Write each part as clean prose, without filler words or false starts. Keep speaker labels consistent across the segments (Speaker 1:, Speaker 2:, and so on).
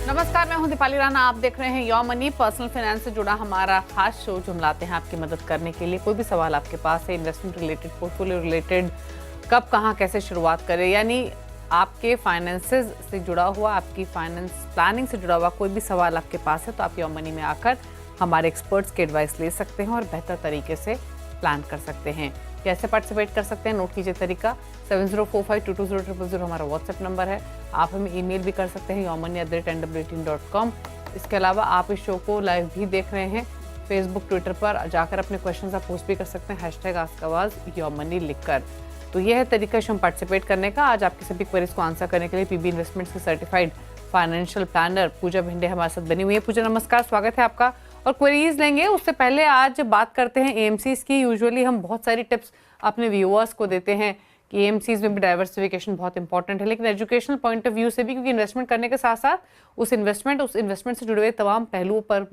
Speaker 1: नमस्कार, मैं हूं दीपाली राणा। आप देख रहे हैं योर मनी, पर्सनल फाइनेंस से जुड़ा हमारा खास शो जो हम लाते हैं आपकी मदद करने के लिए। कोई भी सवाल आपके पास है, इन्वेस्टमेंट रिलेटेड, पोर्टफोलियो रिलेटेड, कब कहां कैसे शुरुआत करें, यानी आपके फाइनेंसेस से जुड़ा हुआ, आपकी फाइनेंस प्लानिंग से जुड़ा हुआ कोई भी सवाल आपके पास है तो आप योर मनी में आकर हमारे एक्सपर्ट्स की एडवाइस ले सकते हैं और बेहतर तरीके से प्लान कर सकते हैं। कैसे पार्टिसिपेट कर सकते हैं, नोट कीजिए तरीका। 7045220000 हमारा व्हाट्सएप नंबर है। आप हमें ईमेल भी कर सकते हैं yourmoney@nwr18.com। इसके अलावा आप इस शो को लाइव भी देख रहे हैं फेसबुक, ट्विटर पर जाकर अपने क्वेश्चंस आप पोस्ट भी कर सकते हैं #AskAwaz लिखकर। तो यह है तरीका शो में पार्टिसिपेट करने का। आज आपकी सभी क्वेरीज को आंसर करने के लिए पीबी इन्वेस्टमेंट्स की सर्टिफाइड फाइनेंशियल प्लानर पूजा भिंडे हमारे साथ बनी हुई है। पूजा नमस्कार, स्वागत है आपका। और क्वेरीज लेंगे उससे पहले आज बात करते हैं एएमसीज की। यूजुअली हम बहुत सारी टिप्स अपने व्यूअर्स को देते हैं कि एएमसीज में भी डाइवर्सिफिकेशन बहुत इंपॉर्टेंट है, लेकिन एजुकेशनल पॉइंट ऑफ व्यू से भी, क्योंकि इन्वेस्टमेंट करने के साथ साथ उस इन्वेस्टमेंट से जुड़े हुए तमाम पहलुओं पर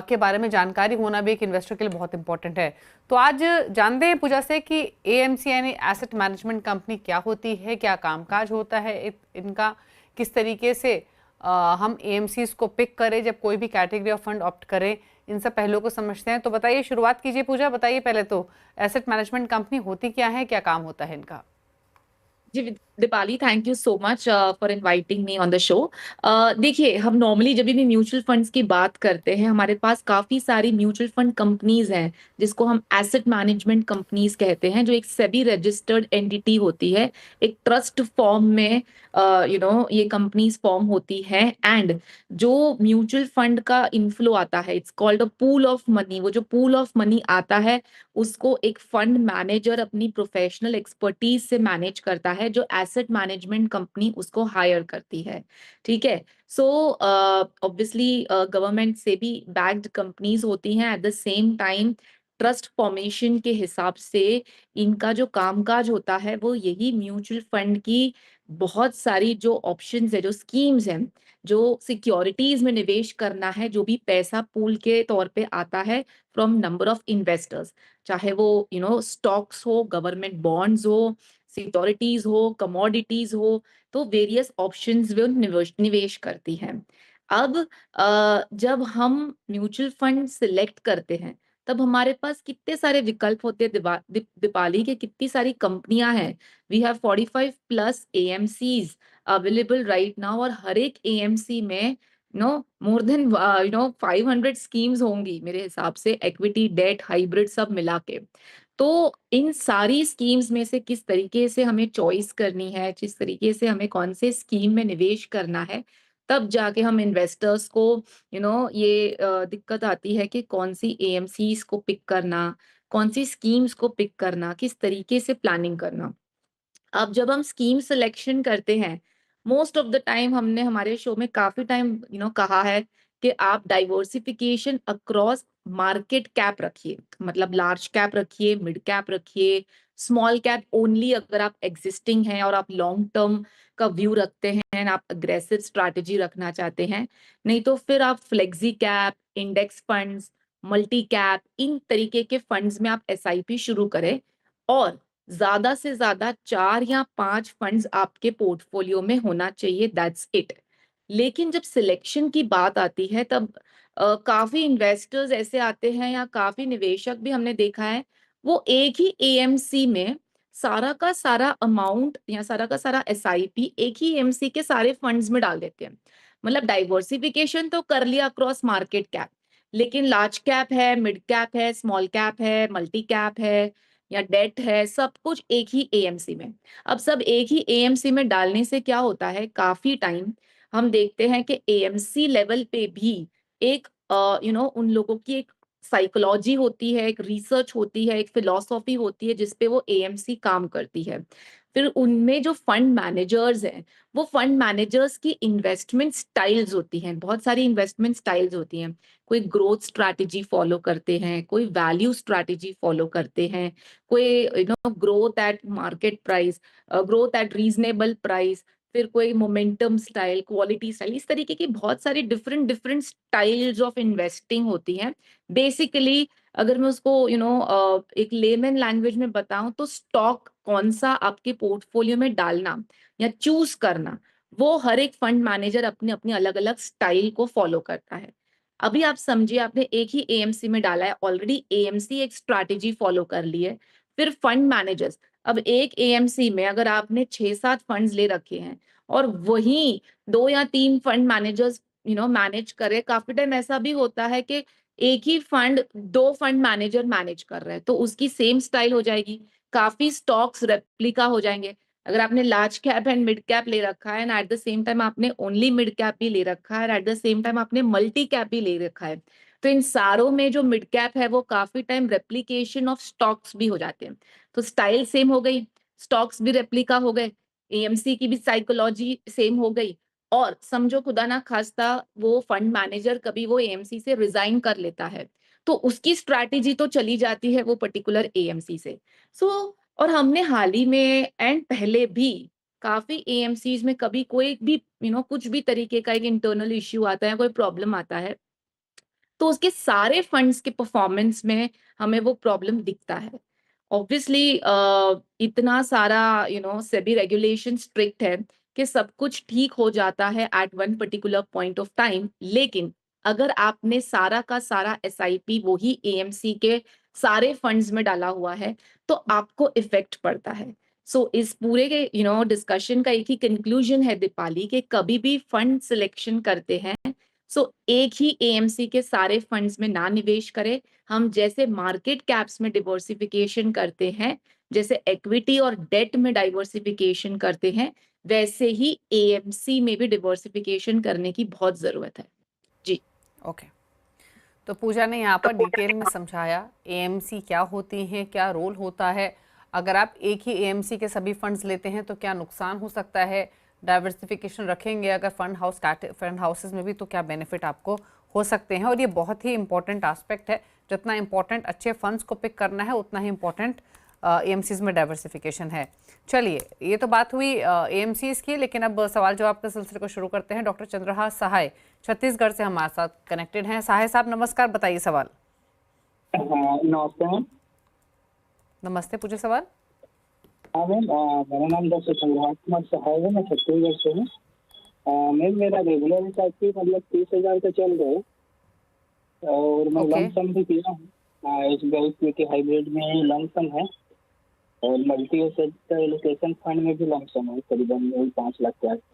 Speaker 1: के बारे में जानकारी होना भी एक इन्वेस्टर के लिए बहुत इंपॉर्टेंट है। तो आज जानते हैं पूजा से कि एएमसी यानी एसेट मैनेजमेंट कंपनी क्या होती है, क्या कामकाज होता है इनका, किस तरीके से हम एएमसीज को पिक करें जब कोई भी कैटेगरी ऑफ फंड ऑप्ट करें, इन सब पहलुओं को समझते हैं। तो बताइए, शुरुआत कीजिए पूजा, बताइए पहले तो एसेट मैनेजमेंट कंपनी होती क्या है, क्या काम होता है इनका।
Speaker 2: जी Deepali, thank you so much for inviting me on the show. देखिए, हम नॉर्मली जब भी म्यूचुअल फंड्स की बात करते हैं, हमारे पास काफी सारी म्यूचुअल फंड कंपनीज हैं जिसको हम एसेट मैनेजमेंट कंपनीज कहते हैं, जो एक सेबी रजिस्टर्ड एंटिटी होती है। एक ट्रस्ट फॉर्म में ये कंपनीज फॉर्म होती हैं। एंड जो म्यूचुअल फंड का इनफ्लो आता है, it's called a pool of money. वो जो पूल ऑफ मनी आता है उसको एक फंड मैनेजर अपनी प्रोफेशनल एक्सपर्टीज से मैनेज करता है, जो एसेट मैनेजमेंट कंपनी उसको हायर करती है। ठीक है। सो ऑब्वियसली गवर्नमेंट से भी बैक्ड कंपनीज होती हैं। At the same time trust formation के हिसाब से इनका जो कामकाज होता है वो यही म्यूचुअल फंड की बहुत सारी जो ऑप्शंस है, जो स्कीम्स हैं, जो सिक्योरिटीज में निवेश करना है, जो भी पैसा पूल के तौर पे आता है फ्रॉम नंबर ऑफ इन्वेस्टर्स, चाहे वो स्टॉक्स हो, गवर्नमेंट बॉन्ड्स हो, सिक्योरिटीज हो, कमोडिटीज हो, तो वेरियस ऑप्शंस वो निवेश करती हैं। अब जब हम म्यूचुअल फंड सिलेक्ट करते हैं तब हमारे पास कितने सारे विकल्प होते हैं दीपाली के, कितनी सारी कंपनियां हैं। We have 45 plus AMCs available right now, और हर एक एएमसी में मोर देन 500 स्कीम्स होंगी मेरे हिसाब से, इक्विटी, डेट, हाइब्रिड सब मिला के। तो इन सारी स्कीम्स में से किस तरीके से हमें चॉइस करनी है, जिस तरीके से हमें कौन से स्कीम में निवेश करना है, तब जाके हम इन्वेस्टर्स को ये दिक्कत आती है कि कौन सी एएमसीज को पिक करना, कौन सी स्कीम्स को पिक करना, किस तरीके से प्लानिंग करना। अब जब हम स्कीम सिलेक्शन करते हैं, मोस्ट ऑफ द टाइम हमने हमारे शो में काफी टाइम कहा है कि आप डाइवर्सिफिकेशन अक्रॉस मार्केट कैप रखिए। मतलब लार्ज कैप रखिए, मिड कैप रखिए, स्मॉल कैप ओनली अगर आप एग्जिस्टिंग हैं और आप लॉन्ग टर्म का व्यू रखते हैं, आप अग्रेसिव स्ट्रैटेजी रखना चाहते हैं। नहीं तो फिर आप flexi cap, index funds, multi cap, इन तरीके के फंड्स में आप एसआईपी शुरू करें। और ज्यादा से ज्यादा 4 या 5 फंड्स आपके पोर्टफोलियो में होना चाहिए, दैट्स इट। लेकिन जब सिलेक्शन की बात आती है तब काफी इन्वेस्टर्स ऐसे आते हैं, या काफी निवेशक भी हमने देखा है, वो एक ही एएमसी में सारा का सारा अमाउंट या सारा का सारा एसआईपी एक ही एएमसी के सारे फंड्स में डाल देते हैं। मतलब डाइवर्सिफिकेशन तो कर लिया अक्रॉस मार्केट कैप, लेकिन लार्ज कैप है, मिड कैप है, स्मॉल कैप है, मल्टी कैप है, या डेट है, सब कुछ एक ही एएमसी में। अब सब एक ही एएमसी में डालने से क्या होता है, काफी टाइम हम देखते हैं कि एएमसी लेवल पे भी एक उन लोगों की एक साइकोलॉजी होती है, एक रिसर्च होती है, एक फिलॉसफी होती है जिसपे वो एएमसी काम करती है। फिर उनमें जो फंड मैनेजर्स हैं, वो फंड मैनेजर्स की इन्वेस्टमेंट स्टाइल्स होती हैं, बहुत सारी इन्वेस्टमेंट स्टाइल्स होती हैं। कोई ग्रोथ स्ट्रैटेजी फॉलो करते हैं, कोई वैल्यू स्ट्रैटेजी फॉलो करते हैं, कोई growth at market price, growth at reasonable price, फिर कोई मोमेंटम स्टाइल, क्वालिटी स्टाइल, इस तरीके की बहुत सारी different different styles of investing होती हैं। बेसिकली अगर मैं उसको एक लेमन लैंग्वेज में बताऊं तो स्टॉक कौन सा आपके पोर्टफोलियो में डालना या चूज करना, वो हर एक फंड मैनेजर अपने अपने अलग अलग स्टाइल को फॉलो करता है। अभी आप समझिए, आपने एक ही एएमसी में डाला है, ऑलरेडी एएमसी एक स्ट्रैटेजी फॉलो कर ली है। फिर फंड मैनेजर्स, अब एक एएमसी में अगर आपने 6-7 फंड्स ले रखे हैं और वही 2 या 3 फंड मैनेजर्स मैनेज करे, काफी टाइम ऐसा भी होता है कि एक ही फंड 2 फंड मैनेजर मैनेज कर रहे हैं, तो उसकी सेम स्टाइल हो जाएगी, काफी स्टॉक्स रेप्लिका हो जाएंगे। अगर आपने large cap and mid cap ले रखा है and at the same time आपने ओनली मिड कैप भी ले रखा है, एट द सेम टाइम आपने मल्टी कैप भी ले रखा है, तो इन सारों में जो मिड कैप है वो काफी टाइम रेप्लिकेशन ऑफ स्टॉक्स भी हो जाते हैं। तो स्टाइल सेम हो गई, स्टॉक्स भी रेप्लिका हो गए, एएमसी की भी साइकोलॉजी सेम हो गई, और समझो खुदा ना खास्ता वो फंड मैनेजर कभी वो एएमसी से रिजाइन कर लेता है, तो उसकी स्ट्रैटेजी तो चली जाती है वो पर्टिकुलर एएमसी से। सो और हमने हाल ही में एंड पहले भी काफी एएमसीज में कभी कोई भी कुछ भी तरीके का एक इंटरनल इश्यू आता है, कोई प्रॉब्लम आता है, तो उसके सारे फंड्स के परफॉर्मेंस में हमें वो प्रॉब्लम दिखता है। ऑब्वियसली इतना सारा सेबी रेगुलेशन स्ट्रिक्ट है कि सब कुछ ठीक हो जाता है at one particular point of time, लेकिन अगर आपने सारा का सारा एसआईपी वही एएमसी के सारे फंड्स में डाला हुआ है तो आपको इफेक्ट पड़ता है। सो इस पूरे के डिस्कशन का एक ही कंक्लूजन है दीपाली, कि कभी भी फंड सिलेक्शन करते हैं सो एक ही एएमसी के सारे फंड्स में ना निवेश करें। हम जैसे मार्केट कैप्स में डिवर्सिफिकेशन करते हैं, जैसे इक्विटी और डेट में डाइवर्सिफिकेशन करते हैं, वैसे ही एएमसी में भी डिवर्सिफिकेशन करने की बहुत जरूरत है। जी
Speaker 1: ओके, तो पूजा ने यहाँ पर डिटेल में समझाया एएमसी क्या होती हैं, क्या रोल होता है, अगर आप एक ही एएमसी के सभी फंड्स लेते हैं तो क्या नुकसान हो सकता है, डाइवर्सिफिकेशन रखेंगे अगर फंड हाउसेस में भी तो क्या बेनिफिट आपको हो सकते हैं। और ये बहुत ही इंपॉर्टेंट एस्पेक्ट है, जितना इंपॉर्टेंट अच्छे फंड्स को पिक करना है उतना ही इंपॉर्टेंट एएमसीज में डाइवर्सिफिकेशन है। चलिए, ये तो बात हुई एएमसीज की, लेकिन अब सवाल जवाब के सिलसिले को शुरू करते हैं। डॉक्टर चंद्रहास सहाय छत्तीसगढ़ से हमारे साथ कनेक्टेड हैं। सहाय साहब नमस्कार, बताइए सवाल।
Speaker 3: नमस्ते मैम।
Speaker 1: नमस्ते, पूछे सवाल।
Speaker 3: हाँ मैम, मेरा नाम डॉक्टर चंद्रहास कुमार सहाय है, मैं छत्तीसगढ़ से हूँ। मैम मेरा रेगुलर एसआईपी मतलब 30,000 का चल रहा है और मैं
Speaker 1: Okay.
Speaker 3: लमसम भी किया हूँ। एसबीआई इक्विटी हाइब्रिड में लमसम है और मल्टी एसेट एलोकेशन फंड में भी लमसम है, करीबन 5 लाख के आसपास।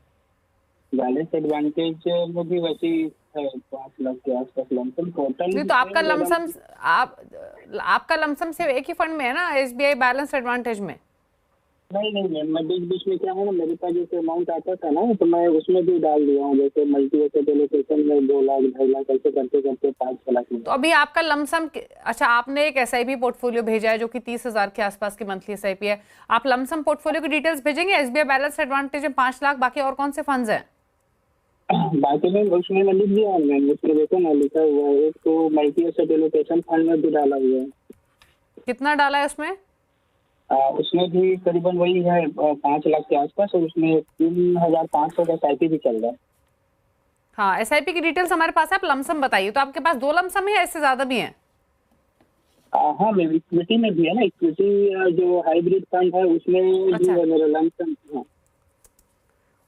Speaker 3: बैलेंस एडवांटेज में भी वैसी है, 5 लाख के आसपास लमसम टोटल।
Speaker 1: नहीं तो आपका लमसम सिर्फ एक ही फंड में है ना, एसबीआई बैलेंस एडवांटेज में?
Speaker 3: नहीं नहीं मैम, मैं बीच बीच में क्या है ना, मेरे पास जैसे अमाउंट आता था ना तो मैं उसमें भी डाल दिया हूँ, जैसे मल्टी एसेट एलोकेशन में 2 लाख 2.5 लाख ऐसे करते करते 5-6 लाख में।
Speaker 1: तो अभी आपका लमसम, अच्छा आपने एक एसआईपी पोर्टफोलियो भेजा है जो कि 30,000 के आसपास की मंथली एसआईपी है। आप लमसम पोर्टफोलियो की डिटेल्स भेजेंगे? एसबीआई बैलेंस एडवांटेज में 5 लाख, बाकी और कौन से फंड्स हैं?
Speaker 3: बाकी में उसमें मैं लिख दिया मैम, उसमें देखो ना लिखा हुआ है, एक तो मल्टी एसेट एलोकेशन फंड में भी डाला हुआ है।
Speaker 1: कितना डाला है उसमें?
Speaker 3: उसमें भी करीबन वही है 5 लाख के आसपास, और उसमें 3,500 का एसआईपी भी चल रहा है।
Speaker 1: हाँ, एसआईपी की डिटेल्स हमारे पास है, आप लमसम बताइए। तो आपके पास 2 लमसम है या इससे ज्यादा भी हैं?
Speaker 3: हाँ मैम, इक्विटी में भी है ना, इक्विटी जो हाइब्रिड फंड है उसमें भी
Speaker 1: अच्छा।
Speaker 3: है मेरा लमसम। हाँ,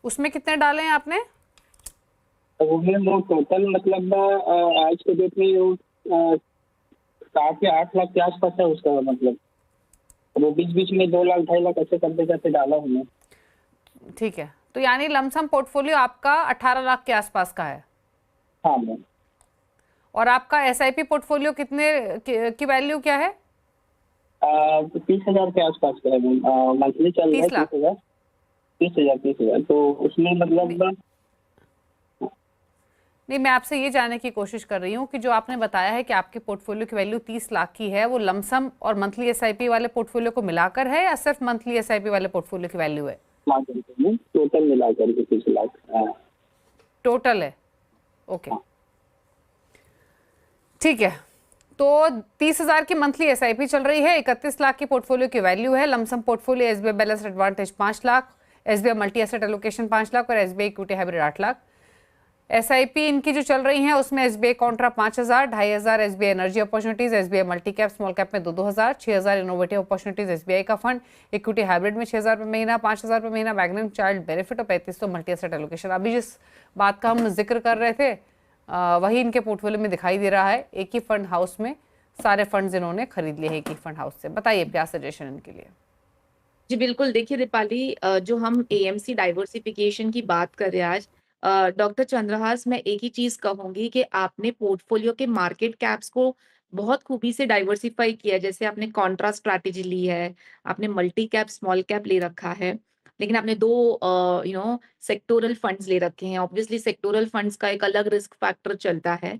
Speaker 1: उसमें कितने डाले हैं आपने?
Speaker 3: तो वो टोटल मतलब आज के डेट में वो 7 या 8 लाख के आसपास है उसका मतलब। वो बीच बीच में 2 लाख 2.5 लाख ऐसे करते करते डाला हूँ मैं।
Speaker 1: ठीक है, तो यानी लमसम पोर्टफोलियो आपका 18 लाख के आसपास का है।
Speaker 3: हाँ मैम।
Speaker 1: और आपका एसआईपी पोर्टफोलियो कितने की वैल्यू क्या है?
Speaker 3: 30,000 के आसपास का है मैम, मंथली चल रहा है
Speaker 1: 30 लाख।
Speaker 3: 30,000 तो उसमें मतलब।
Speaker 1: नहीं, मैं आपसे ये जानने की कोशिश कर रही हूँ कि जो आपने बताया है कि आपके पोर्टफोलियो की वैल्यू 30 लाख की है, वो लमसम और मंथली एसआईपी वाले पोर्टफोलियो को मिलाकर है या सिर्फ मंथली एसआईपी वाले पोर्टफोलियो की वैल्यू है?
Speaker 3: टोटल मिला करके 30 लाख
Speaker 1: टोटल है। ओके, ठीक है। तो 30,000 की मंथली एसआईपी चल रही है, 31 लाख की पोर्टफोलियो की वैल्यू है। Lump sum portfolio SBI balance advantage 5 lakh, SBI multi asset allocation 5 lakh और SBI equity hybrid 8 lakh. SIP इनकी जो चल रही है उसमें SBI contra 5,000, 2,500 SBI energy opportunities, SBI multi cap small cap में 2,000, 6,000 इनोवेटिव अपॉर्चुनिटीज एसबीआई का फंड, इक्विटी हाइब्रिड में 6,000 रुपये महीना, 5,000 रुपये महीना मैग्नम चाइल्ड बेनिफिट और 3500 मल्टी एसेट एलोकेशन। अभी जिस बात का हम जिक्र कर रहे थे वही इनके पोर्टफोलियो में दिखाई दे रहा है। एक ही फंड हाउस में सारे फंड्स इन्होंने खरीद लिए हैं एक ही फंड हाउस से। बताइए क्या सजेशन इनके लिए।
Speaker 2: जी बिल्कुल, देखिए दीपाली, जो हम एएमसी डाइवर्सिफिकेशन की बात कर रहे हैं आज, डॉक्टर चंद्रहास, मैं एक ही चीज कहूंगी कि आपने पोर्टफोलियो के मार्केट कैप्स को बहुत खूबी से डाइवर्सिफाई किया है। जैसे आपने कॉन्ट्रा स्ट्रैटेजी ली है, आपने मल्टी कैप स्मॉल कैप ले रखा है, लेकिन आपने दो सेक्टोरल फंड्स ले रखे हैं। ऑब्वियसली सेक्टोरल फंड्स का एक अलग रिस्क फैक्टर चलता है।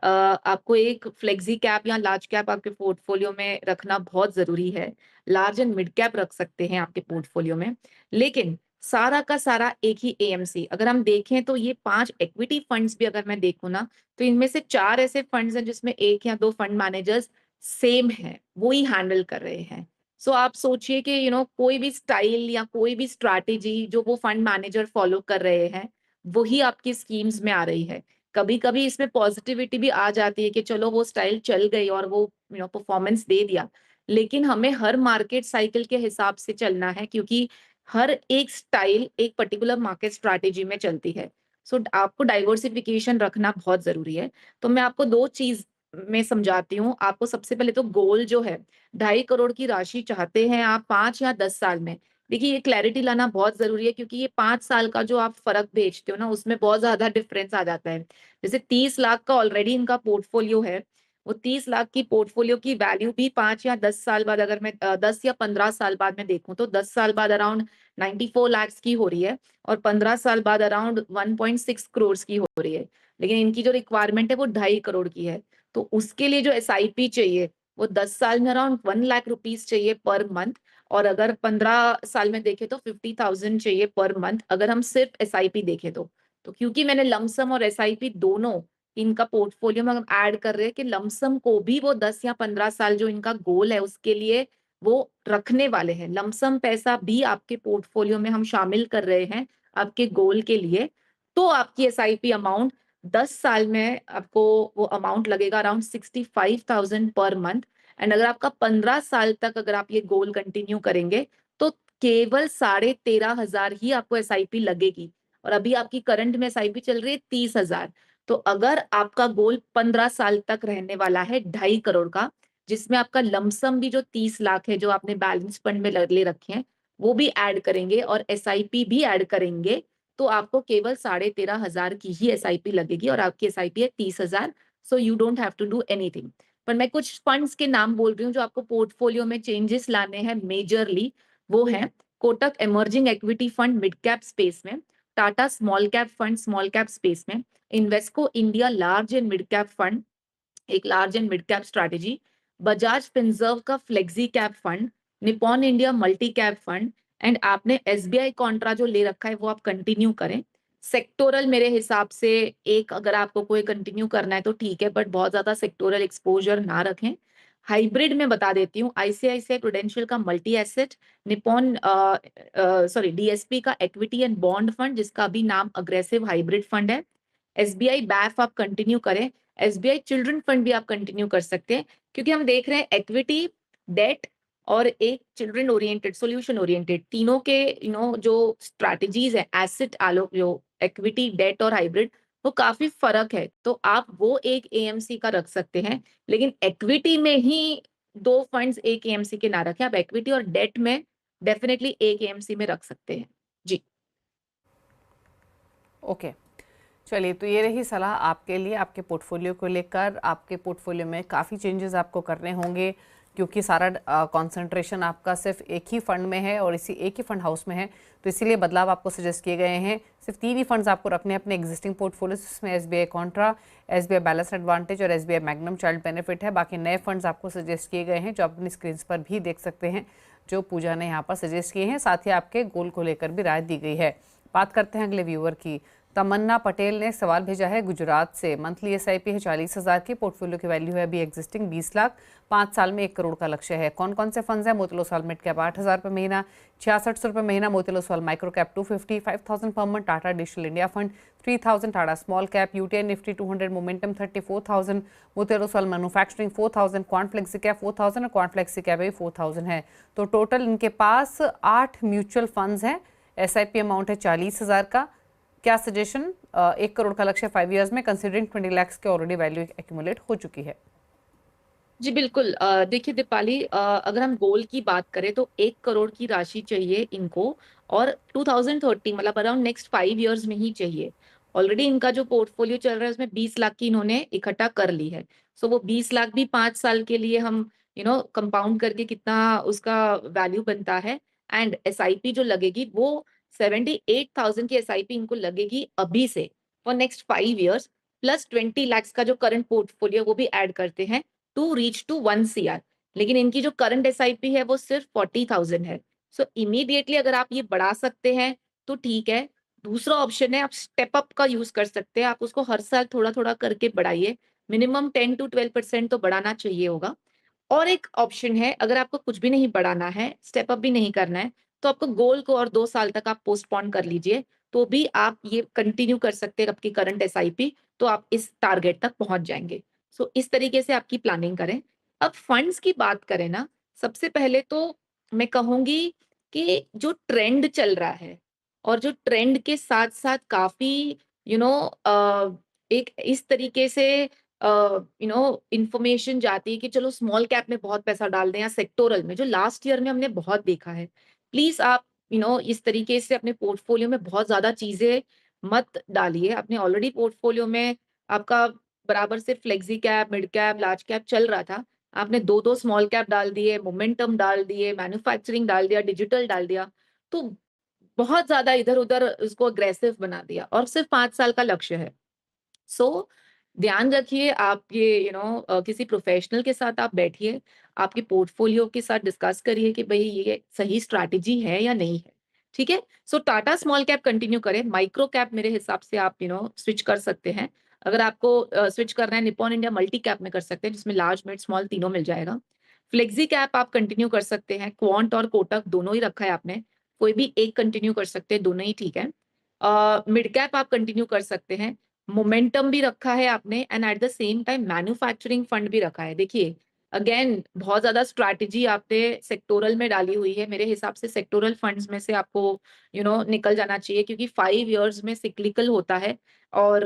Speaker 2: आपको एक फ्लेक्सी कैप या लार्ज कैप आपके पोर्टफोलियो में रखना बहुत जरूरी है। लार्ज एंड मिड कैप रख सकते हैं आपके पोर्टफोलियो में, लेकिन सारा का सारा एक ही एएमसी। अगर हम देखें तो ये 5 इक्विटी फंड्स भी अगर मैं देखूं ना, तो इनमें से 4 ऐसे फंड्स हैं जिसमें 1 या 2 फंड मैनेजर्स सेम है, वो ही हैंडल कर रहे हैं। सो आप सोचिए कि कोई भी स्टाइल या कोई भी स्ट्रैटेजी जो वो फंड मैनेजर फॉलो कर रहे हैं, वही आपकी स्कीम्स में आ रही है। कभी कभी इसमें पॉजिटिविटी भी आ जाती है कि चलो वो स्टाइल चल गई और वो परफॉर्मेंस दे दिया, लेकिन हमें हर मार्केट साइकिल के हिसाब से चलना है, क्योंकि हर एक स्टाइल एक पर्टिकुलर मार्केट स्ट्रैटेजी में चलती है। सो आपको डाइवर्सिफिकेशन रखना बहुत जरूरी है। तो मैं आपको 2 चीज में समझाती हूँ। आपको सबसे पहले तो गोल जो है, 2.5 करोड़ की राशि चाहते हैं आप 5 या 10 साल में। देखिए, ये क्लैरिटी लाना बहुत जरूरी है, क्योंकि ये 5 साल का जो आप फर्क बेचते हो ना, उसमें बहुत ज्यादा डिफरेंस आ जाता है। जैसे 30 लाख का ऑलरेडी इनका पोर्टफोलियो है, वो 30 लाख की पोर्टफोलियो की वैल्यू भी 5 या 10 साल बाद, अगर मैं 10 या 15 साल बाद में देखूं, तो 10 साल बाद अराउंड 94 लाख की हो रही है और 15 साल बाद अराउंड 1.6 करोड़ की हो रही है। लेकिन इनकी जो रिक्वायरमेंट है वो 2.5 करोड़ की है। तो उसके लिए जो एसआईपी चाहिए वो 10 साल में अराउंड 1 लाख रुपीज चाहिए पर मंथ, और अगर 15 साल में देखें तो 50,000 चाहिए पर मंथ, अगर हम सिर्फ एसआईपी देखें तो क्योंकि मैंने लमसम और एसआईपी दोनों इनका पोर्टफोलियो में हम ऐड कर रहे हैं कि लमसम को भी वो 10 या 15 साल जो इनका गोल है उसके लिए वो रखने वाले हैं। लमसम पैसा भी आपके पोर्टफोलियो में हम शामिल कर रहे हैं आपके गोल के लिए। तो आपकी एसआईपी अमाउंट 10 साल में आपको वो अमाउंट लगेगा अराउंड 65,000 पर मंथ। एंड अगर आपका 15 साल तक अगर आप ये गोल कंटिन्यू करेंगे तो केवल 13,500 ही आपको एसआईपी लगेगी। और अभी आपकी करंट में एसआईपी चल रही है 30,000। तो अगर आपका गोल 15 साल तक रहने वाला है 2.5 करोड़ का, जिसमें आपका लमसम भी जो 30 लाख है जो आपने बैलेंस फंड में ले रखे हैं वो भी ऐड करेंगे और एसआईपी भी ऐड करेंगे, तो आपको केवल 13,500 की ही एसआईपी लगेगी और आपकी एसआईपी है 30,000। So you don't have to do anything. पर मैं कुछ फंड्स के नाम बोल रही हूँ जो आपको पोर्टफोलियो में चेंजेस लाने हैं मेजरली। वो है Kotak emerging equity fund mid cap space में, Tata small cap fund small cap space में, Invesco India large and mid cap fund एक large and mid cap strategy, Bajaj Finserv का flexi cap fund, Nippon India multi cap fund, and आपने SBI contra जो ले रखा है वो आप कंटिन्यू करें। सेक्टोरल मेरे हिसाब से एक अगर आपको कोई कंटिन्यू करना है तो ठीक है, बट बहुत ज्यादा सेक्टोरल एक्सपोजर ना रखें। हाइब्रिड में बता देती हूँ, आईसीआईसीआई प्रूडेंशियल का मल्टी एसेट, निपॉन डीएसपी का इक्विटी एंड बॉन्ड फंड जिसका भी नाम अग्रेसिव हाइब्रिड फंड है, एसबीआई बैफ आप कंटिन्यू करें, एसबीआई चिल्ड्रन फंड भी आप कंटिन्यू कर सकते हैं, क्योंकि हम देख रहे हैं इक्विटी, डेट और एक चिल्ड्रन ओरिएंटेड सॉल्यूशन ओरिएंटेड तीनों के जो स्ट्रैटेजीज है एसेट आलोक जो इक्विटी डेट और हाइब्रिड, वो काफी फर्क है। तो आप वो एक एएमसी का रख सकते हैं, लेकिन इक्विटी में ही 2 फंड्स एक एएमसी के ना रखें। आप इक्विटी और डेट में डेफिनेटली एक एएमसी में रख सकते हैं। जी
Speaker 1: ओके, चलिए, तो ये रही सलाह आपके लिए आपके पोर्टफोलियो को लेकर। आपके पोर्टफोलियो में काफ़ी चेंजेस आपको करने होंगे, क्योंकि सारा कंसंट्रेशन आपका सिर्फ एक ही फंड में है और इसी एक ही फंड हाउस में है, तो इसीलिए बदलाव आपको सजेस्ट किए गए हैं। सिर्फ 3 ही फंड्स आपको रखने हैं अपने एग्जिस्टिंग पोर्टफोलियो, जिसमें SBI Contra, SBI balance advantage और एसबीआई मैग्नम चाइल्ड बेनिफिट है। बाकी नए फंड्स आपको सजेस्ट किए गए हैं जो आप अपनी स्क्रीन पर भी देख सकते हैं, जो पूजा ने यहाँ पर सजेस्ट किए हैं। साथ ही आपके गोल को लेकर भी राय दी गई है। बात करते हैं अगले व्यूअर की। तमन्ना पटेल ने सवाल भेजा है गुजरात से। मंथली एसआईपी है 40,000 की, पोर्टफोलियो की वैल्यू है अभी एग्जिस्टिंग 20 लाख, 5 साल में 1 करोड़ का लक्ष्य है। कौन कौन से फंड्स हैं? मोतीलाल ओसवाल मिड कैप 8,000 रुपये महीना, 6600 रुपये महीना Motilal Oswal micro cap 250, 5,000 per month Tata digital India fund, 3,000 Tata small cap, UTI Nifty 200 momentum 34,000, Motilal Oswal manufacturing 4,000, quant flexi cap 4,000 और क्वांट फ्लेक्सी कैप भी 4,000 है। तो टोटल इनके पास 8 म्यूचुअल फंड्स हैं। एसआईपी अमाउंट है 40,000 का। क्या सजेशन? 1 करोड़ का लक्ष्य 5 इयर्स में, कंसिडरिंग 20 लाख के ऑलरेडी वैल्यू एक्यूमुलेट हो चुकी है।
Speaker 2: जी बिल्कुल। देखिए दीपाली, अगर हम गोल की बात करें तो 1 करोड़ की राशि चाहिए इनको, और 2030 मतलब अराउंड नेक्स्ट 5 इयर्स में ही चाहिए। ऑलरेडी इनका जो पोर्टफोलियो चल रहा है उसमें 20 लाख की इन्होंने इकट्ठा कर ली है। सो वो 20 लाख भी 5 साल के लिए हम कंपाउंड करके कितना उसका वैल्यू बनता है। एंड एसआईपी जो लगेगी वो 78,000 की एसआईपी इनको लगेगी अभी से for next 5 years, plus 20 lakh का जो करंट पोर्टफोलियो वो भी ऐड करते हैं टू रीच टू 1 CR। लेकिन इनकी जो करंट एसआईपी है वो सिर्फ 40,000 है। सो इमीडिएटली अगर आप ये बढ़ा सकते हैं तो ठीक है। दूसरा ऑप्शन है, आप स्टेप अप का यूज कर सकते हैं। आप उसको हर साल थोड़ा थोड़ा करके बढ़ाइए, मिनिमम 10 to 12% तो बढ़ाना चाहिए होगा। और एक ऑप्शन है, अगर आपको कुछ भी नहीं बढ़ाना है, स्टेप अप भी नहीं करना है, तो आपको गोल को और 2 साल तक आप पोस्टपोन कर लीजिए, तो भी आप ये कंटिन्यू कर सकते हैं आपकी करंट एसआईपी, तो आप इस टारगेट तक पहुंच जाएंगे। सो इस तरीके से आपकी प्लानिंग करें। अब फंड्स की बात करें ना, सबसे पहले तो मैं कहूंगी कि जो ट्रेंड चल रहा है और जो ट्रेंड के साथ साथ काफी यू नो एक इस तरीके से इंफॉर्मेशन जाती है कि चलो स्मॉल कैप में बहुत पैसा डाल दें या सेक्टोरल में, जो लास्ट ईयर में हमने बहुत देखा है। प्लीज आप इस तरीके से अपने पोर्टफोलियो में बहुत ज्यादा चीजें मत डालिए। अपने ऑलरेडी पोर्टफोलियो में आपका बराबर से flexi cap, mid cap, large cap चल रहा था, आपने 2-2 स्मॉल कैप डाल दिए, मोमेंटम डाल दिए, मैन्युफैक्चरिंग डाल दिया, डिजिटल डाल दिया, तो बहुत ज्यादा इधर उधर उसको अग्रेसिव बना दिया, और सिर्फ 5 साल का लक्ष्य है। सो ध्यान रखिए, आप ये किसी प्रोफेशनल के साथ आप बैठिए, आपके पोर्टफोलियो के साथ डिस्कस करिए कि भाई ये सही स्ट्रैटेजी है या नहीं है। ठीक है। सो टाटा स्मॉल कैप कंटिन्यू करें, माइक्रो कैप मेरे हिसाब से आप स्विच कर सकते हैं। अगर आपको स्विच करना है, निप्पॉन इंडिया मल्टी कैप में कर सकते हैं, जिसमें लार्ज मिड स्मॉल तीनों मिल जाएगा। फ्लेक्सी कैप आप कंटिन्यू कर सकते हैं, क्वांट और कोटक दोनों ही रखा है आपने, कोई भी एक कंटिन्यू कर सकते हैं, दोनों ही ठीक है। मिड कैप आप कंटिन्यू कर सकते हैं, मोमेंटम भी रखा है आपने, and at the same time manufacturing fund भी रखा है। देखिए अगेन बहुत ज्यादा स्ट्रैटेजी आपने सेक्टोरल में डाली हुई है। मेरे हिसाब से सेक्टोरल फंड्स में से आपको निकल जाना चाहिए, क्योंकि 5 इयर्स में सिक्लिकल होता है, और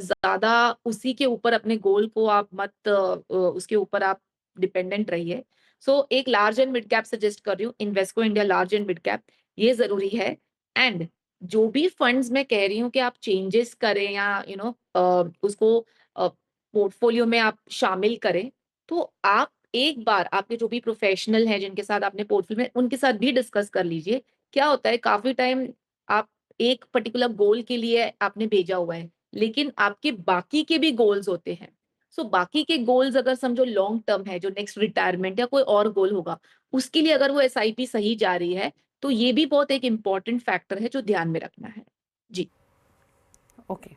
Speaker 2: ज्यादा उसी के ऊपर अपने गोल को आप मत उसके ऊपर आप डिपेंडेंट रहिए। सो एक large and mid cap suggest कर रही हूँ, Invesco India large and mid cap, ये जरूरी है। एंड जो भी फंड्स मैं कह रही हूँ कि आप चेंजेस करें या उसको पोर्टफोलियो में आप शामिल करें, तो आप एक बार आपके जो भी प्रोफेशनल हैं जिनके साथ आपने पोर्टफोलियो में, उनके साथ भी डिस्कस कर लीजिए। क्या होता है, काफी टाइम आप एक पर्टिकुलर गोल के लिए आपने भेजा हुआ है, लेकिन आपके बाकी के भी गोल्स होते हैं। सो बाकी के गोल्स अगर समझो लॉन्ग टर्म है, जो नेक्स्ट रिटायरमेंट या कोई और गोल होगा, उसके लिए अगर वो एसआईपी सही जा रही है, तो ये भी बहुत एक इम्पॉर्टेंट फैक्टर है जो ध्यान में रखना है। जी
Speaker 1: ओके,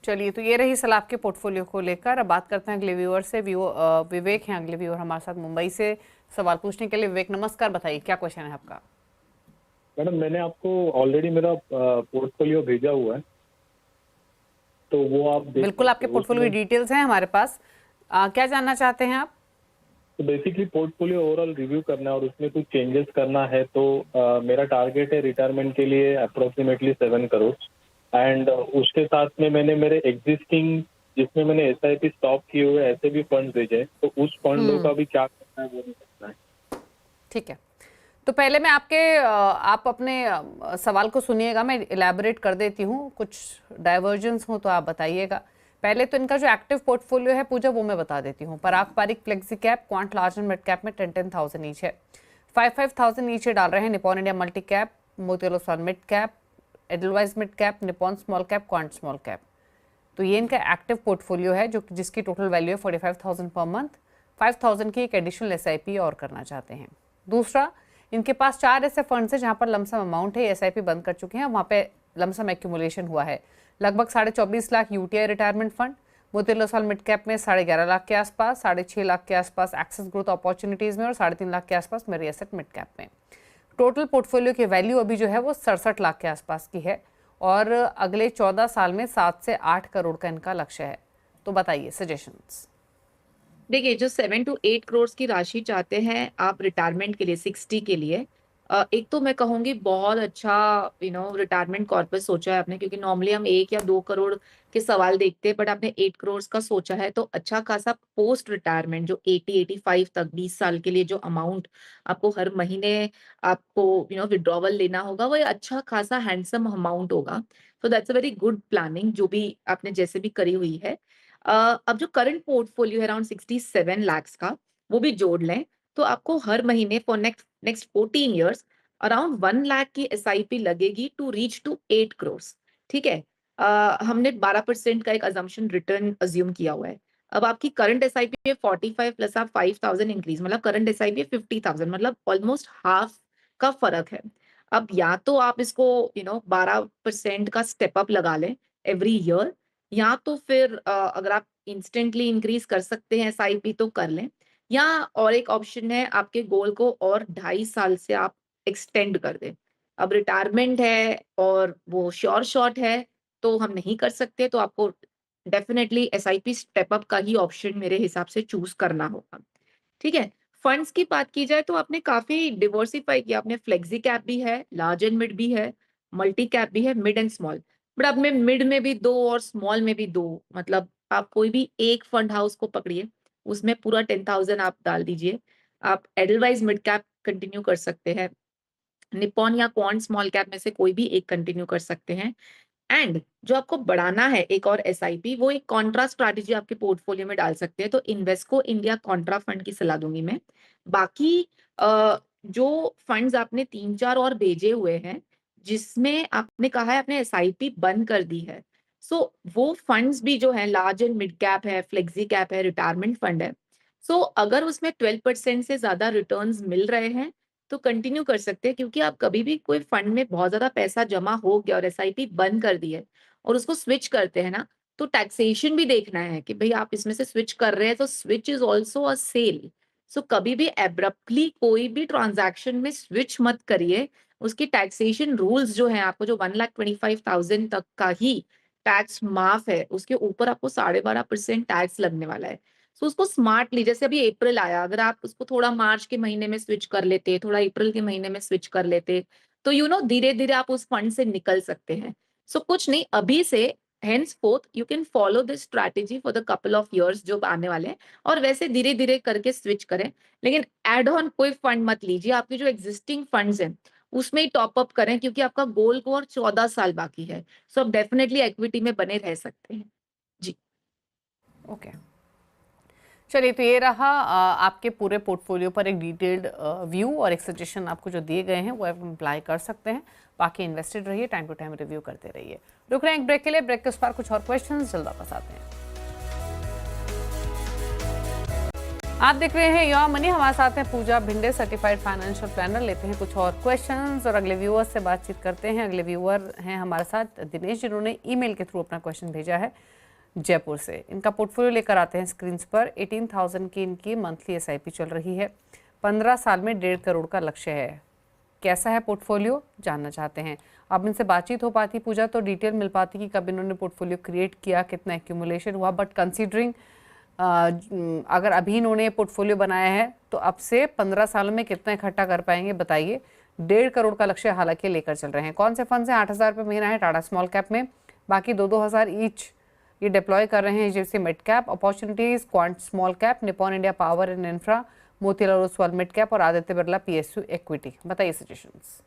Speaker 1: चलिए, तो ये रही सलाह आपके पोर्टफोलियो को लेकर। अब बात करते हैं अगले व्यूअर से। विवेक हैं अगले व्यूअर हमारे साथ मुंबई से सवाल पूछने के लिए। विवेक नमस्कार, बताइए क्या क्वेश्चन है आपका?
Speaker 4: मैडम, मैंने आपको ऑलरेडी मेरा पोर्टफोलियो भेजा हुआ है, तो वो आप
Speaker 1: बिल्कुल, आपके पोर्टफोलियो की डिटेल्स हैं हमारे पास। क्या जानना चाहते हैं आप?
Speaker 4: तो बेसिकली पोर्टफोलियो ओवरऑल रिव्यू करना है और उसमें कुछ चेंजेस करना है। तो मेरा टारगेट है रिटायरमेंट के लिए अप्रोक्सीमेटली 7 करोड़, एंड उसके साथ में मैंने मेरे एग्जिस्टिंग जिसमें मैंने एसआईपी स्टॉप किए हुए ऐसे भी फंड भेजे, तो उस फंडों का भी क्या करना है वो नहीं करना है।
Speaker 1: ठीक है, तो पहले मैं आप अपने सवाल को सुनिएगा, मैं इलैबोरेट कर देती हूँ। कुछ डाइवर्जेंस हो तो आप बताइएगा। पहले तो इनका जो एक्टिव पोर्टफोलियो है पूजा, वो मैं बता देती हूँ। Parag Parikh flexi cap, quant large and mid cap में 10,000 ईच है, 5,000 ईच डाल रहे हैं Nippon India multi cap, Motilal Oswal mid cap, Edelweiss mid cap, Nippon small cap, quant small cap. तो ये इनका एक्टिव पोर्टफोलियो है, जो जिसकी टोटल वैल्यू है 45,000 पर मंथ। 5,000 की एक एडिशनल एसआईपी और करना चाहते हैं। दूसरा, इनके पास 4 ऐसे फंड्स हैं जहां पर लमसम अमाउंट है, एसआईपी बंद कर चुके हैं, वहां पे लमसम एक्यूमुलेशन हुआ है। लगभग 24.5 lakh UTI retirement fund, Motilal Oswal mid cap में 11.5 लाख के आसपास, 6.5 लाख के आसपास एक्सेस ग्रोथ अपॉर्चुनिटीज में और 3.5 लाख के आसपास मेरी एसेट मिड कैप में। टोटल पोर्टफोलियो की वैल्यू अभी जो है वो 67 लाख के आसपास की है और अगले 14 साल में 7 से 8 करोड़ का इनका लक्ष्य है। तो बताइए सजेशंस।
Speaker 2: देखिए, जो 7 to 8 करोड़ की राशि चाहते हैं आप रिटायरमेंट के लिए, 60 के लिए, एक तो मैं कहूंगी बहुत अच्छा रिटायरमेंट कॉर्पस सोचा है आपने, क्योंकि नॉर्मली हम 1 या 2 करोड़ के सवाल देखते हैं, बट आपने 8 करोड़ का सोचा है, तो अच्छा खासा पोस्ट रिटायरमेंट जो 80-85 तक 20 साल के लिए जो अमाउंट आपको हर महीने आपको विड्रॉवल लेना होगा, वो अच्छा खासा हैंडसम अमाउंट होगा। So that's a very good planning जो भी आपने जैसे भी करी हुई है। अब जो करंट पोर्टफोलियो है अराउंड 67 लाख्स का, वो भी जोड़ लें तो आपको हर महीने for next 14 years around 1 lakh की एसआईपी लगेगी टू रीच टू 8 करोड़। ठीक है। हमने 12% का एक अजम्पशन रिटर्न अज्यूम किया हुआ है। अब आपकी करंट एसआईपी है 45 प्लस आप 5,000 इंक्रीज, मतलब करंट एसआईपी है 50,000, मतलब ऑलमोस्ट हाफ का फर्क है। अब या तो आप इसको 12% का स्टेप अप लगा लें एवरी ईयर, या तो फिर अगर आप इंस्टेंटली इंक्रीज कर सकते हैं एसआईपी तो कर लें, या और एक ऑप्शन है आपके गोल को और 2.5 साल से आप एक्सटेंड कर दें। अब रिटायरमेंट है और वो श्योर शॉट है तो हम नहीं कर सकते, तो आपको डेफिनेटली एसआईपी स्टेप अप का ही ऑप्शन मेरे हिसाब से चूज करना होगा। ठीक है। फंड्स की बात की जाए तो आपने काफी डिवर्सिफाई किया, आपने फ्लेक्सी कैप भी है, लार्ज एंड मिड भी है, मल्टी कैप भी है, मिड एंड स्मॉल। बट अब में मिड में भी 2 और स्मॉल में भी 2, मतलब आप कोई भी एक फंड हाउस को पकड़िए, उसमें पूरा 10,000 आप डाल दीजिए। आप एडलवाइज मिड कैप कंटिन्यू कर सकते हैं, निपॉन या क्वांट स्मॉल कैप में से कोई भी एक कंटिन्यू कर सकते हैं। एंड जो आपको बढ़ाना है एक और एसआईपी, वो एक कॉन्ट्रा स्ट्रैटेजी आपके पोर्टफोलियो में डाल सकते हैं, तो इन्वेस्को इंडिया कॉन्ट्रा फंड की सलाह दूंगी मैं। बाकी जो फंड्स आपने 3-4 और भेजे हुए हैं जिसमें आपने कहा है आपने एसआईपी बंद कर दी है, सो वो फंड्स भी जो है लार्ज एंड मिड कैप है, फ्लेक्सी कैप है, रिटायरमेंट फंड है, सो अगर उसमें 12% से ज्यादा रिटर्न्स मिल रहे हैं तो कंटिन्यू कर सकते हैं, क्योंकि आप कभी भी कोई फंड में बहुत ज्यादा पैसा जमा हो गया और एसआईपी बंद कर दी है और उसको स्विच करते हैं ना, तो टैक्सेशन भी देखना है कि भाई आप इसमें से स्विच कर रहे हैं, तो switch is also a sell. So कभी भी एब्रप्टली कोई भी ट्रांजैक्शन में स्विच मत करिए। उसकी टैक्सेशन रूल्स जो है, आपको जो 1,25,000 तक का ही टैक्स माफ है, उसके ऊपर आपको 12.5% टैक्स लगने वाला है। सो उसको स्मार्टली, जैसे अभी अप्रैल आया, अगर आप उसको थोड़ा मार्च के महीने में स्विच कर लेते, थोड़ा अप्रैल के महीने में स्विच कर लेते, तो धीरे धीरे आप उस फंड से निकल सकते हैं। सो कुछ नहीं, अभी से henceforth you can follow this strategy for the couple of years जो आने वाले हैं, और वैसे धीरे धीरे करके स्विच करें। लेकिन एड ऑन कोई फंड मत लीजिए, आपके जो एग्जिस्टिंग फंड्स हैं उसमें ही टॉप अप करें, क्योंकि आपका गोल को और 14 साल बाकी है। सो आप डेफिनेटली इक्विटी में बने रह सकते हैं। जी
Speaker 1: ओके, चलिए, तो ये रहा आपके पूरे पोर्टफोलियो पर एक डिटेल्ड व्यू और एक सजेशन आपको जो दिए गए हैं वो आप अप्लाई कर सकते हैं। बाकी इन्वेस्टेड रहिए, टाइम टू टाइम रिव्यू करते रहिए। रुक रहे हैं एक ब्रेक के लिए, ब्रेक के उस पार कुछ और क्वेश्चंस जल्द वापस आते हैं। आप देख रहे हैं योर मनी, हमारे साथ हैं पूजा भिंडे, सर्टिफाइड फाइनेंशियल प्लानर। लेते हैं कुछ और क्वेश्चंस और अगले व्यूअर से बातचीत करते हैं। अगले व्यूअर हैं हमारे साथ दिनेश, जिन्होंने ईमेल के थ्रू अपना क्वेश्चन भेजा है जयपुर से। इनका पोर्टफोलियो लेकर आते हैं स्क्रीन पर। 18,000 की इनकी मंथली एसआईपी चल रही है, 15 साल में 1.5 करोड़ का लक्ष्य है। कैसा है पोर्टफोलियो, जानना चाहते हैं। अब इनसे बातचीत हो पाती पूजा तो डिटेल मिल पाती कि कब इन्होंने पोर्टफोलियो क्रिएट किया, कितना एक्यूमुलेशन हुआ। बट कंसीडरिंग अगर अभी इन्होंने पोर्टफोलियो बनाया है तो अब से 15 सालों में कितना इकट्ठा कर पाएंगे, बताइए। 1.5 करोड़ का लक्ष्य हालांकि लेकर चल रहे हैं। कौन से फंड हैं? 8,000 रुपये महीना है टाटा स्मॉल कैप में, बाकी 2-2 हज़ार ईच ये डिप्लॉय कर रहे हैं जैसे mid cap opportunities, quant small cap, Nippon India power and infra, Motilal Oswal mid cap और आदित्य बिरला पीएसयू इक्विटी। बताइए सजेशंस।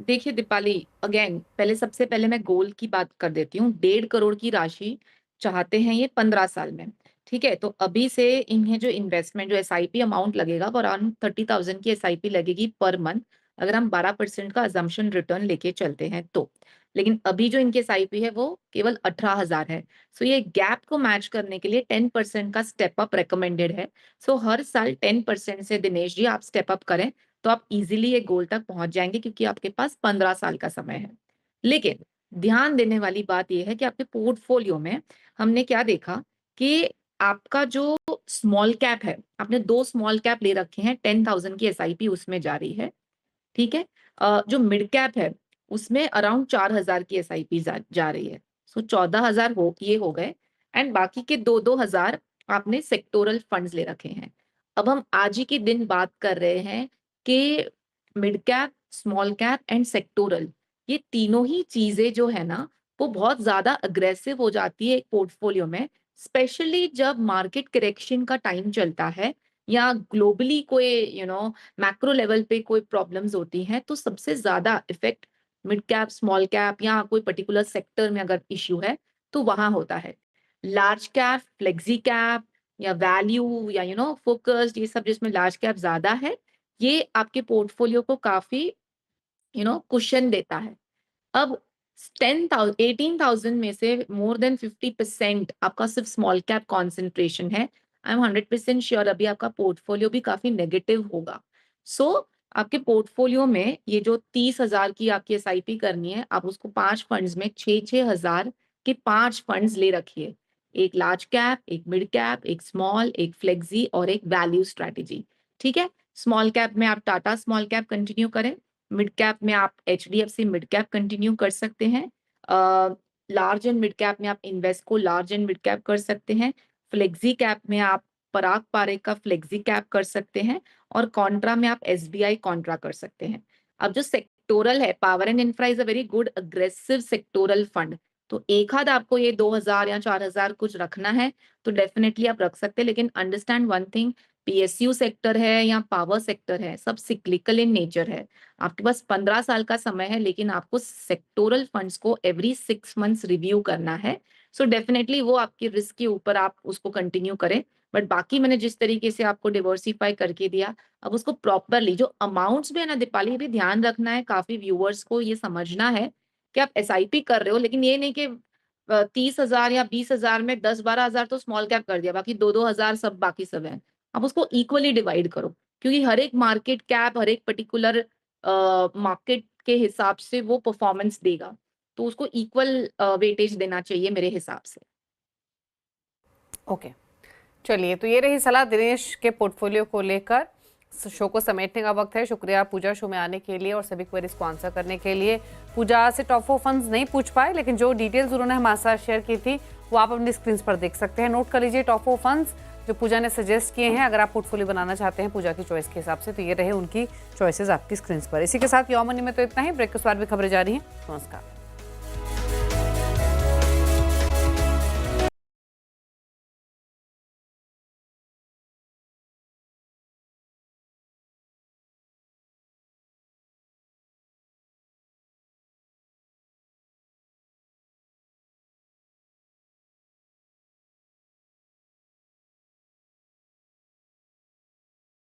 Speaker 2: देखिए दीपाली, अगेन सबसे पहले मैं गोल की बात कर देती हूँ। 1.5 करोड़ की राशि चाहते हैं ये 15 साल में। ठीक है, तो अभी से इन्हें जो इन्वेस्टमेंट, जो एसआईपी अमाउंट लगेगा वो अराउंड 30,000 की एसआईपी लगेगी पर मंथ, अगर हम 12% का अजम्पशन रिटर्न लेके चलते हैं तो। लेकिन अभी जो इनकी एसआईपी है वो केवल 18,000 है। सो ये गैप को मैच करने के लिए 10% का स्टेप अप रिकमेंडेड है। सो हर साल 10% से दिनेश जी आप स्टेप अप करें, तो आप इजीली ये गोल तक पहुंच जाएंगे, क्योंकि आपके पास 15 साल का समय है। लेकिन ध्यान देने वाली बात यह है कि आपके पोर्टफोलियो में हमने क्या देखा कि आपका जो स्मॉल कैप है, आपने 2 स्मॉल कैप ले रखे हैं, 10,000 की एसआईपी उसमें जा रही है, ठीक है। जो मिड कैप है उसमें अराउंड 4,000 की एसआईपी जा रही है। सो 14,000 हो गए, एंड बाकी के 2,000 आपने सेक्टोरल फंड्स ले रखे हैं। अब हम आज ही के दिन बात कर रहे हैं कि mid cap, small cap and sectoral, ये तीनों ही चीजें जो है ना वो बहुत ज्यादा अग्रेसिव हो जाती है एक पोर्टफोलियो में, स्पेशली जब मार्केट करेक्शन का टाइम चलता है या ग्लोबली कोई मैक्रो लेवल पे कोई प्रॉब्लम्स होती हैं, तो सबसे ज्यादा effect mid cap, small cap या कोई पर्टिकुलर सेक्टर में अगर इश्यू है तो वहां होता है। लार्ज कैप, फ्लेक्सी कैप या वैल्यू या फोकस्ड, ये सब जिसमें लार्ज कैप ज्यादा है, ये आपके पोर्टफोलियो को काफी कुशन देता है। अब 10,000 18,000 में से मोर देन 50% आपका सिर्फ स्मॉल कैप कॉन्सेंट्रेशन है। आई एम 100% श्योर अभी आपका पोर्टफोलियो भी काफी नेगेटिव होगा। सो आपके पोर्टफोलियो में ये जो 30,000 की आपकी एसआईपी करनी है, आप उसको 5 फंड्स में 6,000 के 5 फंड्स ले रखिए। एक लार्ज कैप, एक मिड कैप, एक स्मॉल, एक फ्लेक्सी और एक वैल्यू स्ट्रैटेजी, ठीक है। स्मॉल कैप में आप टाटा स्मॉल कैप कंटिन्यू करें, मिड कैप में आप एचडीएफसी मिड कैप कंटिन्यू कर सकते हैं, लार्ज एंड मिड कैप में आप Invesco large and mid cap कर सकते हैं, फ्लेक्सी कैप में आप पराग पारेख का फ्लेक्सी कैप कर सकते हैं, और कॉन्ट्रा में आप एसबीआई कॉन्ट्रा कर सकते हैं। अब जो सेक्टोरल है, power and infra is a very good aggressive sectoral fund, तो एक आध आपको ये 2,000 या 4,000 कुछ रखना है तो डेफिनेटली आप रख सकते हैं। लेकिन understand one thing, PSU sector है या पावर सेक्टर है, सब सिक्लिकल इन नेचर है। आपके पास 15 साल का समय है, लेकिन आपको सेक्टोरल फंड्स को एवरी 6 मंथ्स रिव्यू करना है। सो डेफिनेटली वो आपकी रिस्क के ऊपर आप उसको कंटिन्यू करें। बट बाकी मैंने जिस तरीके से आपको डिवर्सिफाई करके दिया, अब उसको प्रॉपरली जो अमाउंट्स भी है ना दीपाली, भी ध्यान रखना है, काफी व्यूअर्स को ये समझना है कि आप एसआईपी कर रहे हो, लेकिन ये नहीं कि 30,000 या 20,000 में 10-12,000 तो स्मॉल कैप कर दिया, बाकी 2-2,000 सब बाकी सब है। आप उसको इक्वली डिवाइड करो, क्योंकि हर एक मार्केट कैप, हर एक पर्टिकुलर मार्केट के हिसाब से वो परफॉर्मेंस देगा, तो उसको इक्वल वेटेज देना चाहिए मेरे हिसाब से।
Speaker 1: ओके, चलिए, तो ये रही सलाह दिनेश के पोर्टफोलियो को लेकर। शो को समेटने का वक्त है। शुक्रिया पूजा शो में आने के लिए और सभी क्वेरीज को आंसर करने के लिए। पूजा से टॉप 4 फंड्स नहीं पूछ पाए, लेकिन जो डिटेल्स उन्होंने हमारे साथ शेयर की थी वो आप अपनी स्क्रीन पर देख सकते हैं। नोट कर लीजिए टॉप 4 फंड्स जो पूजा ने सजेस्ट किए हैं। अगर आप पोर्टफोलियो बनाना चाहते हैं पूजा की चॉइस के हिसाब से, तो ये रहे उनकी चॉइसेस आपकी स्क्रीन पर। इसी के साथ यॉ मनी में तो इतना ही। ब्रेक के बाद भी खबरें जारी हैं। नमस्कार।